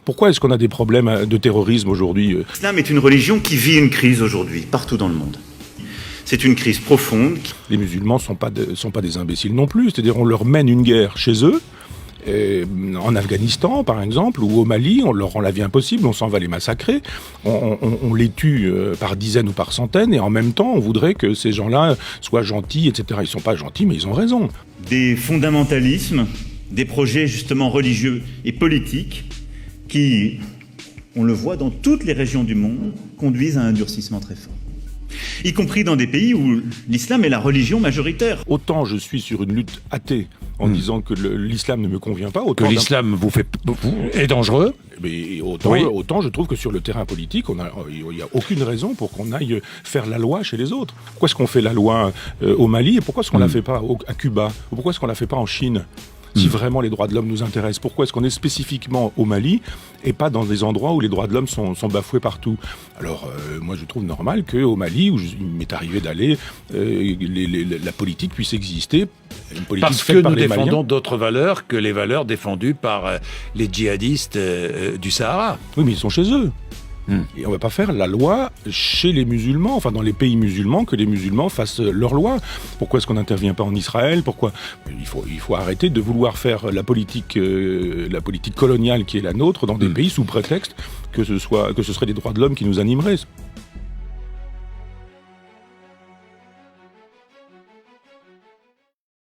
Pourquoi est-ce qu'on a des problèmes de terrorisme aujourd'hui ? L'islam est une religion qui vit une crise aujourd'hui, partout dans le monde. C'est une crise profonde. Les musulmans sont pas des imbéciles non plus, c'est-à-dire on leur mène une guerre chez eux, en Afghanistan par exemple, ou au Mali, on leur rend la vie impossible, on s'en va les massacrer, on les tue par dizaines ou par centaines, et en même temps on voudrait que ces gens-là soient gentils, etc. Ils sont pas gentils, mais ils ont raison. Des fondamentalismes, des projets justement religieux et politiques qui, on le voit dans toutes les régions du monde, conduisent à un durcissement très fort. Y compris dans des pays où l'islam est la religion majoritaire. Autant je suis sur une lutte athée en disant que l'islam ne me convient pas, autant que l'islam est dangereux. Mais autant je trouve que sur le terrain politique, il n'y a aucune raison pour qu'on aille faire la loi chez les autres. Pourquoi est-ce qu'on fait la loi au Mali et pourquoi est-ce qu'on ne la fait pas à Cuba ? Ou pourquoi est-ce qu'on ne la fait pas en Chine ? Si vraiment les droits de l'homme nous intéressent, pourquoi est-ce qu'on est spécifiquement au Mali et pas dans des endroits où les droits de l'homme sont bafoués partout ? Alors, moi, je trouve normal qu'au Mali, où il m'est arrivé d'aller, la politique puisse exister. Une politique parce que faite par nous les défendons Maliens. d'autres valeurs que les valeurs défendues par les djihadistes du Sahara. Oui, mais ils sont chez eux. Et on ne va pas faire la loi chez les musulmans, enfin dans les pays musulmans, que les musulmans fassent leur loi. Pourquoi est-ce qu'on n'intervient pas en Israël ? Pourquoi ? Il faut arrêter de vouloir faire la politique coloniale qui est la nôtre dans des pays sous prétexte que ce serait des droits de l'homme qui nous animeraient.